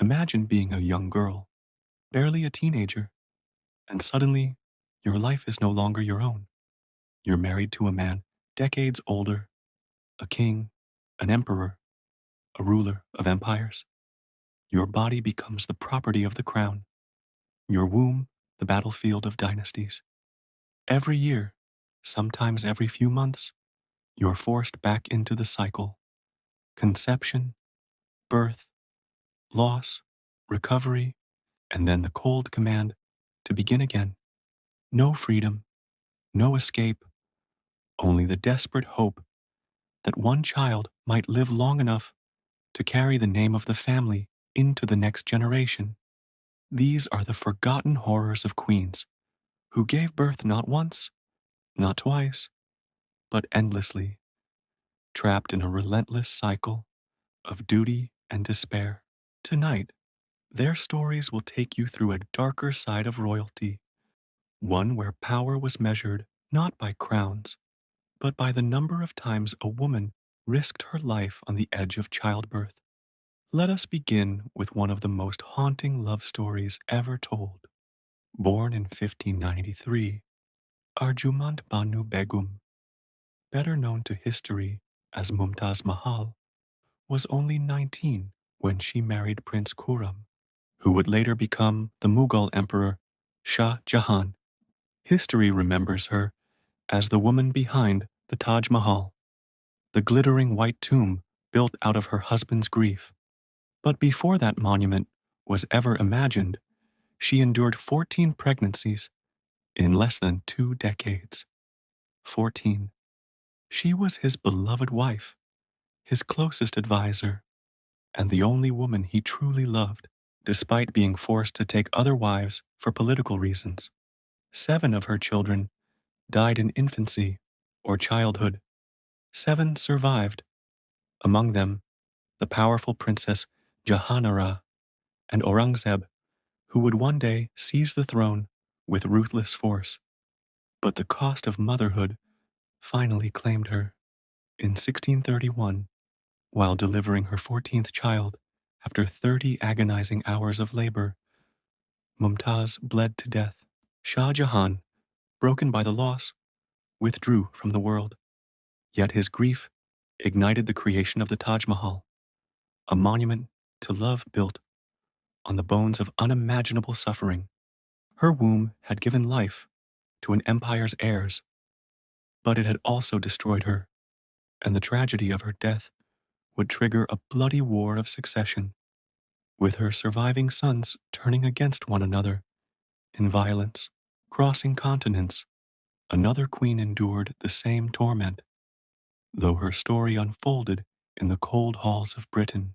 Imagine being a young girl, barely a teenager, and suddenly your life is no longer your own. You're married to a man decades older, a king, an emperor, a ruler of empires. Your body becomes the property of the crown, your womb the battlefield of dynasties. Every year, sometimes every few months, you're forced back into the cycle: conception, birth, loss, recovery, and then the cold command to begin again. No freedom, no escape, only the desperate hope that one child might live long enough to carry the name of the family into the next generation. These are the forgotten horrors of queens who gave birth not once, not twice, but endlessly, trapped in a relentless cycle of duty and despair. Tonight, their stories will take you through a darker side of royalty, one where power was measured not by crowns, but by the number of times a woman risked her life on the edge of childbirth. Let us begin with one of the most haunting love stories ever told. Born in 1593, Arjumand Banu Begum, better known to history as Mumtaz Mahal, was only 19 when she married Prince Khurram, who would later become the Mughal Emperor Shah Jahan. History remembers her as the woman behind the Taj Mahal, the glittering white tomb built out of her husband's grief. But before that monument was ever imagined, she endured 14 pregnancies in less than 2 decades. 14. She was his beloved wife, his closest advisor, and the only woman he truly loved, despite being forced to take other wives for political reasons. 7 of her children died in infancy or childhood. 7 survived, among them the powerful Princess Jahanara and Aurangzeb, who would one day seize the throne with ruthless force. But the cost of motherhood finally claimed her. In 1631, while delivering her 14th child after 30 agonizing hours of labor, Mumtaz bled to death. Shah Jahan, broken by the loss, withdrew from the world. Yet his grief ignited the creation of the Taj Mahal, a monument to love built on the bones of unimaginable suffering. Her womb had given life to an empire's heirs, but it had also destroyed her, and the tragedy of her death would trigger a bloody war of succession, with her surviving sons turning against one another in violence. Crossing continents, another queen endured the same torment, though her story unfolded in the cold halls of Britain.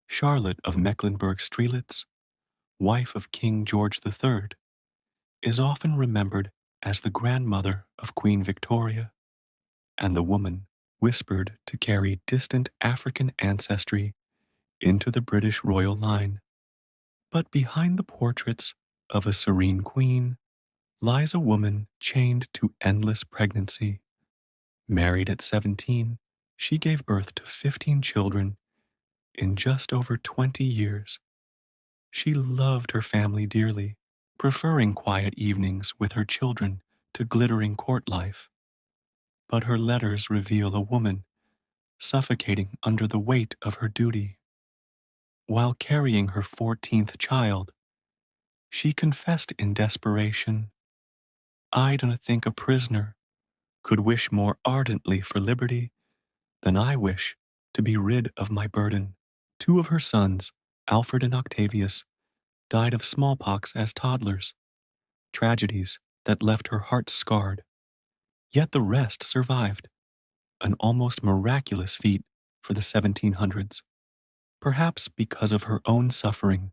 Charlotte of Mecklenburg-Strelitz, wife of King George III, is often remembered as the grandmother of Queen Victoria, and the woman whispered to carry distant African ancestry into the British royal line. But behind the portraits of a serene queen lies a woman chained to endless pregnancy. Married at 17, she gave birth to 15 children in just over 20 years. She loved her family dearly, preferring quiet evenings with her children to glittering court life. But her letters reveal a woman suffocating under the weight of her duty. While carrying her 14th child, she confessed in desperation, "I don't think a prisoner could wish more ardently for liberty than I wish to be rid of my burden." 2 of her sons, Alfred and Octavius, died of smallpox as toddlers, tragedies that left her heart scarred. Yet the rest survived, an almost miraculous feat for the 1700s. Perhaps because of her own suffering,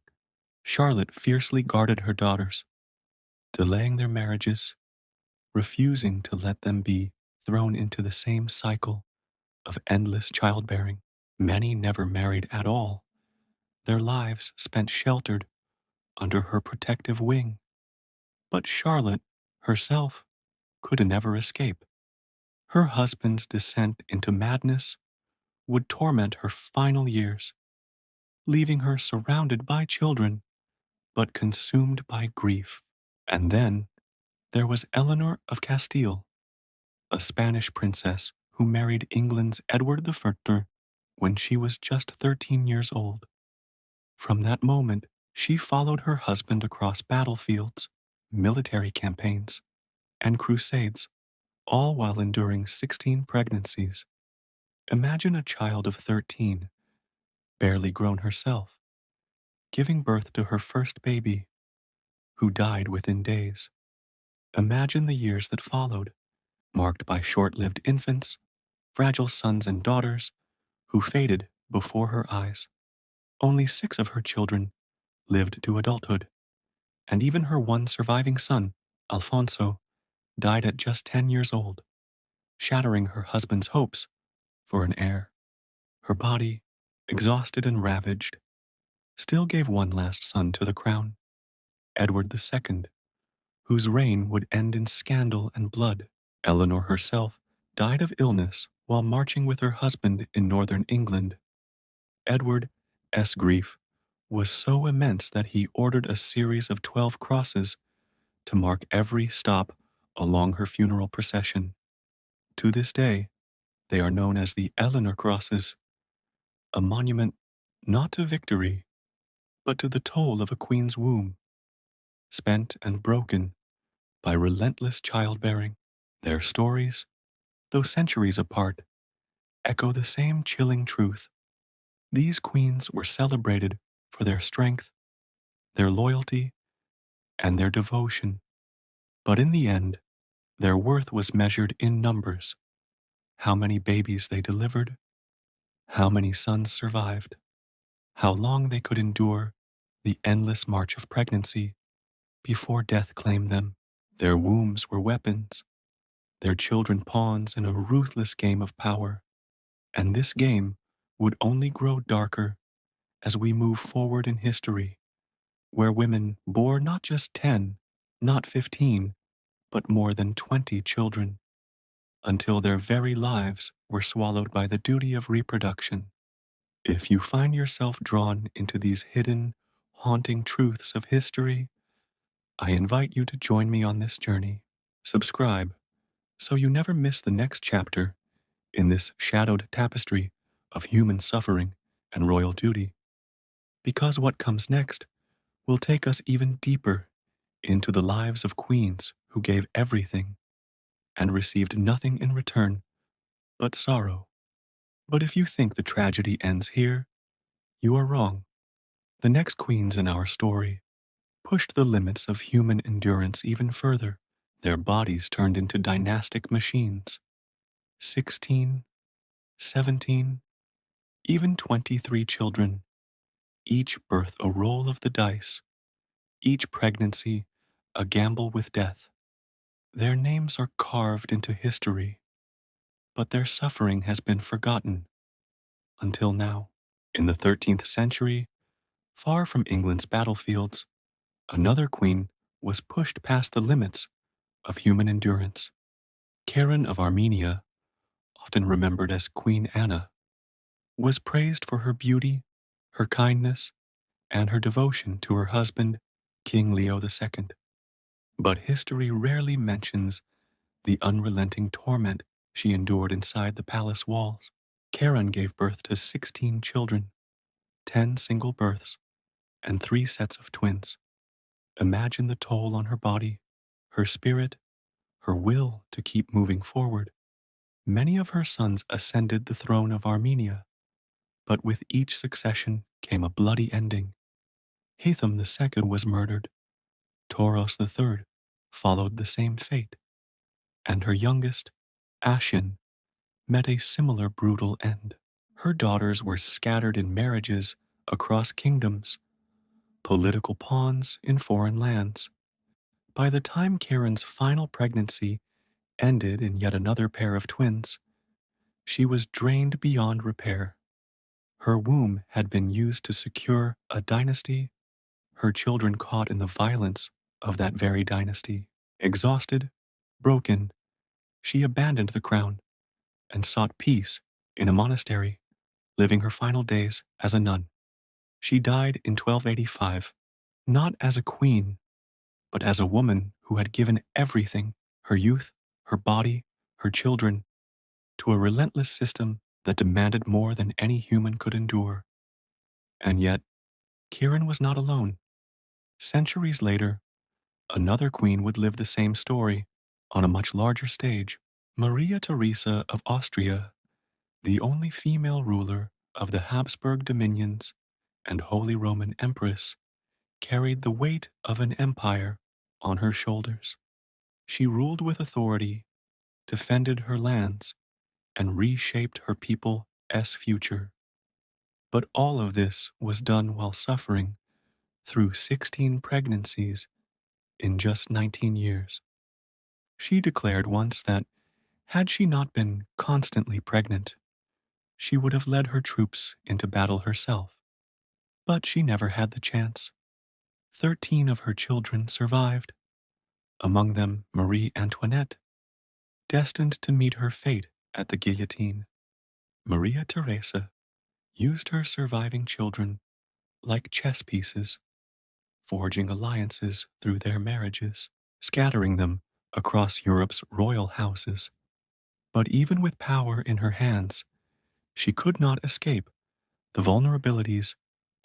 Charlotte fiercely guarded her daughters, delaying their marriages, refusing to let them be thrown into the same cycle of endless childbearing. Many never married at all, their lives spent sheltered under her protective wing. But Charlotte, herself, could never escape. Her husband's descent into madness would torment her final years. leaving her surrounded by children, but consumed by grief. And then there was Eleanor of Castile, a Spanish princess who married England's Edward the First when she was just 13 years old. From that moment, she followed her husband across battlefields, military campaigns, and crusades, all while enduring 16 pregnancies. Imagine a child of 13, barely grown herself, giving birth to her first baby, who died within days. Imagine the years that followed, marked by short-lived infants, fragile sons and daughters, who faded before her eyes. Only 6 of her children lived to adulthood, and even her one surviving son, Alfonso, died at just 10 years old, shattering her husband's hopes for an heir. Her body, exhausted and ravaged, still gave one last son to the crown, Edward II, whose reign would end in scandal and blood. Eleanor herself died of illness while marching with her husband in northern England. Edward's grief was so immense that he ordered a series of 12 crosses to mark every stop along her funeral procession. To this day, they are known as the Eleanor Crosses, a monument not to victory, but to the toll of a queen's womb, spent and broken by relentless childbearing. Their stories, though centuries apart, echo the same chilling truth. These queens were celebrated for their strength, their loyalty, and their devotion. But in the end, their worth was measured in numbers: how many babies they delivered, how many sons survived, how long they could endure the endless march of pregnancy before death claimed them. Their wombs were weapons, their children pawns in a ruthless game of power. And this game would only grow darker as we move forward in history, where women bore not just 10, not 15, but more than 20 children, until their very lives were swallowed by the duty of reproduction. If you find yourself drawn into these hidden, haunting truths of history, I invite you to join me on this journey. Subscribe so you never miss the next chapter in this shadowed tapestry of human suffering and royal duty, because what comes next will take us even deeper into the lives of queens who gave everything and received nothing in return but sorrow. But if you think the tragedy ends here, you are wrong. The next queens in our story pushed the limits of human endurance even further. Their bodies turned into dynastic machines. 16, 17, even 23 children, each birth a roll of the dice, each pregnancy a gamble with death. Their names are carved into history, but their suffering has been forgotten until now. In the 13th century, far from England's battlefields, another queen was pushed past the limits of human endurance. Karen of Armenia, often remembered as Queen Anna, was praised for her beauty, her kindness, and her devotion to her husband, King Leo II. But history rarely mentions the unrelenting torment she endured inside the palace walls. Karen gave birth to 16 children, 10 single births, and 3 sets of twins. Imagine the toll on her body, her spirit, her will to keep moving forward. Many of her sons ascended the throne of Armenia, but with each succession came a bloody ending. Hatham II was murdered. Toros III followed the same fate, and her youngest, Ashin, met a similar brutal end. Her daughters were scattered in marriages across kingdoms, political pawns in foreign lands. By the time Karen's final pregnancy ended in yet another pair of twins, she was drained beyond repair. Her womb had been used to secure a dynasty, her children caught in the violence of that very dynasty. Exhausted, broken, she abandoned the crown and sought peace in a monastery, living her final days as a nun. She died in 1285, not as a queen, but as a woman who had given everything, her youth, her body, her children, to a relentless system that demanded more than any human could endure. And yet, Kieran was not alone. Centuries later, another queen would live the same story on a much larger stage. Maria Theresa of Austria, the only female ruler of the Habsburg dominions and Holy Roman Empress, carried the weight of an empire on her shoulders. She ruled with authority, defended her lands, and reshaped her people's future. But all of this was done while suffering through 16 pregnancies in just 19 years. She declared once that had she not been constantly pregnant, she would have led her troops into battle herself. But she never had the chance. 13 of her children survived, among them Marie Antoinette, destined to meet her fate at the guillotine. Maria Theresa used her surviving children like chess pieces, forging alliances through their marriages, scattering them across Europe's royal houses. But even with power in her hands, she could not escape the vulnerabilities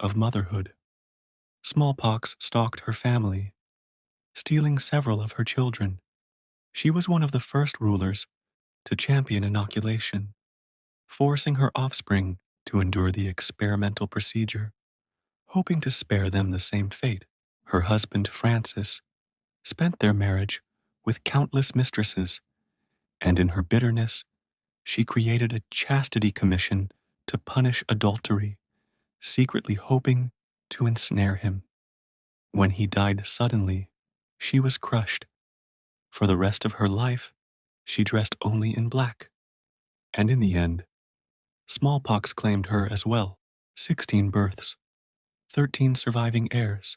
of motherhood. Smallpox stalked her family, stealing several of her children. She was one of the first rulers to champion inoculation, forcing her offspring to endure the experimental procedure, hoping to spare them the same fate. Her husband, Francis, spent their marriage with countless mistresses, and in her bitterness, she created a chastity commission to punish adultery, secretly hoping to ensnare him. When he died suddenly, she was crushed. For the rest of her life, she dressed only in black. And in the end, smallpox claimed her as well. 16 births, 13 surviving heirs.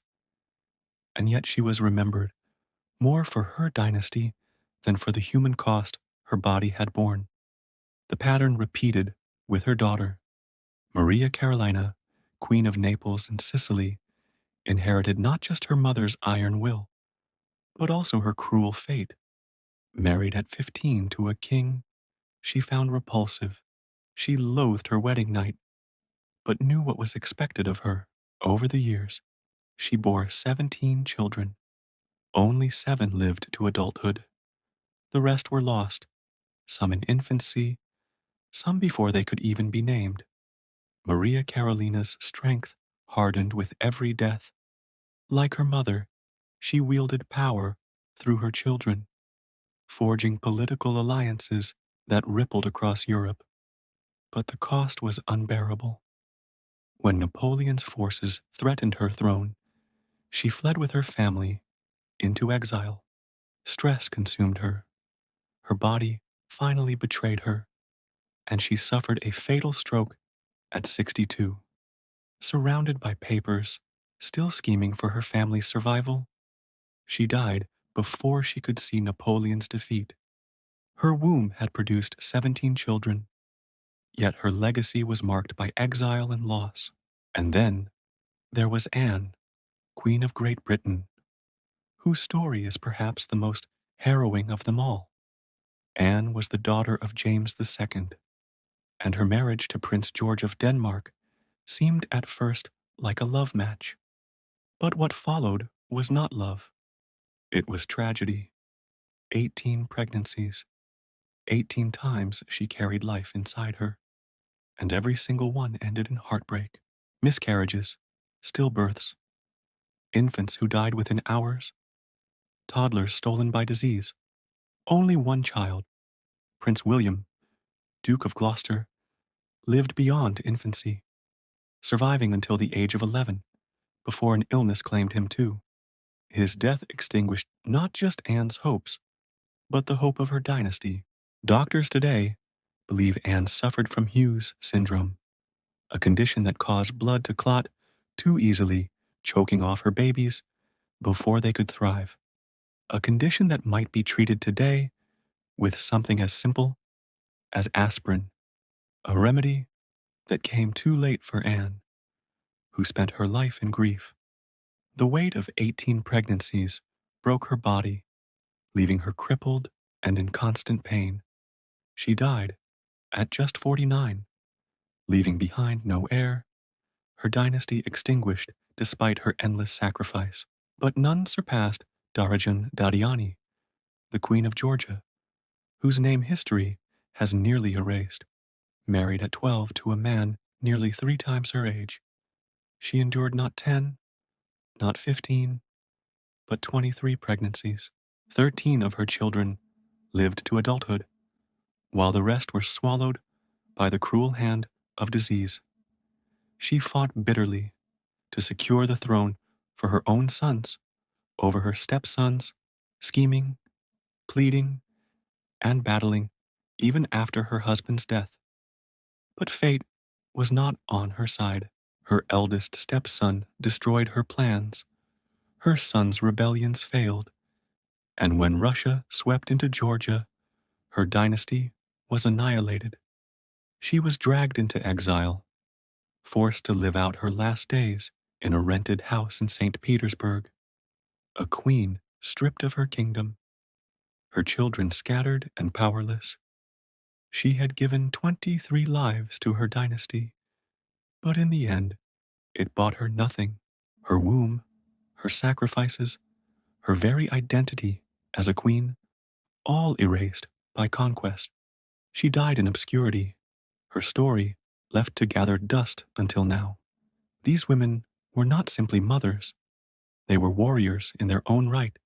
And yet she was remembered more for her dynasty than for the human cost her body had borne. The pattern repeated with her daughter. Maria Carolina, Queen of Naples and Sicily, inherited not just her mother's iron will, but also her cruel fate. Married at 15 to a king she found repulsive, she loathed her wedding night, but knew what was expected of her. Over the years, she bore 17 children. Only 7 lived to adulthood. The rest were lost, some in infancy, some before they could even be named. Maria Carolina's strength hardened with every death. Like her mother, she wielded power through her children, forging political alliances that rippled across Europe. But the cost was unbearable. When Napoleon's forces threatened her throne, she fled with her family into exile. Stress consumed her. Her body finally betrayed her, and she suffered a fatal stroke at 62. Surrounded by papers, still scheming for her family's survival, she died before she could see Napoleon's defeat. Her womb had produced 17 children, yet her legacy was marked by exile and loss. And then there was Anne, Queen of Great Britain, whose story is perhaps the most harrowing of them all. Anne was the daughter of James II, and her marriage to Prince George of Denmark seemed at first like a love match. But what followed was not love. It was tragedy. 18 pregnancies. 18 times she carried life inside her, and every single one ended in heartbreak. Miscarriages, stillbirths, infants who died within hours, toddlers stolen by disease. Only one child, Prince William, Duke of Gloucester, lived beyond infancy, surviving until the age of 11, before an illness claimed him too. His death extinguished not just Anne's hopes, but the hope of her dynasty. Doctors today believe Anne suffered from Hughes syndrome, a condition that caused blood to clot too easily, choking off her babies before they could thrive. A condition that might be treated today with something as simple as aspirin, a remedy that came too late for Anne. who spent her life in grief. The weight of 18 pregnancies broke her body, leaving her crippled and in constant pain. She died at just 49, leaving behind no heir, her dynasty extinguished despite her endless sacrifice. But none surpassed Darajan Dadiani, the Queen of Georgia, whose name history has nearly erased. Married at 12 to a man nearly 3 times her age, she endured not 10, not 15, but 23 pregnancies. 13 of her children lived to adulthood, while the rest were swallowed by the cruel hand of disease. She fought bitterly to secure the throne for her own sons over her stepsons, scheming, pleading, and battling even after her husband's death. But fate was not on her side. Her eldest stepson destroyed her plans. Her son's rebellions failed, and when Russia swept into Georgia, her dynasty was annihilated. She was dragged into exile, forced to live out her last days in a rented house in St. Petersburg, a queen stripped of her kingdom, her children scattered and powerless. She had given 23 lives to her dynasty, but in the end, it bought her nothing. Her womb, her sacrifices, her very identity as a queen, all erased by conquest. She died in obscurity, her story left to gather dust until now. These women were not simply mothers, they were warriors in their own right,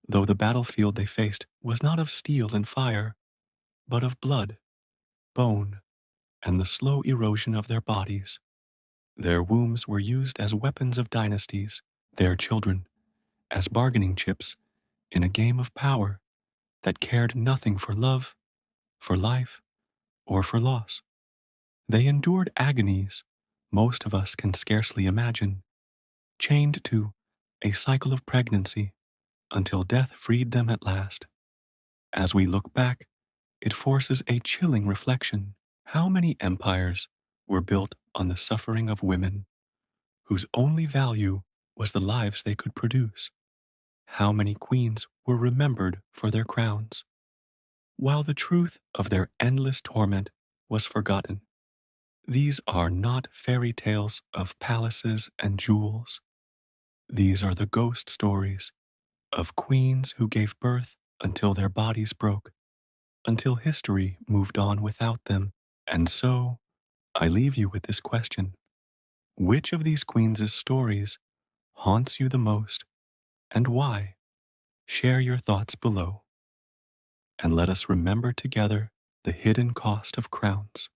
though the battlefield they faced was not of steel and fire, but of blood, bone, and the slow erosion of their bodies. Their wombs were used as weapons of dynasties, their children as bargaining chips in a game of power that cared nothing for love, for life, or for loss. They endured agonies most of us can scarcely imagine, chained to a cycle of pregnancy until death freed them at last. As we look back, it forces a chilling reflection. How many empires were built on the suffering of women, whose only value was the lives they could produce? How many queens were remembered for their crowns, while the truth of their endless torment was forgotten? These are not fairy tales of palaces and jewels. These are the ghost stories of queens who gave birth until their bodies broke, until history moved on without them. And so, I leave you with this question. Which of these queens' stories haunts you the most, and why? Share your thoughts below. And let us remember together the hidden cost of crowns.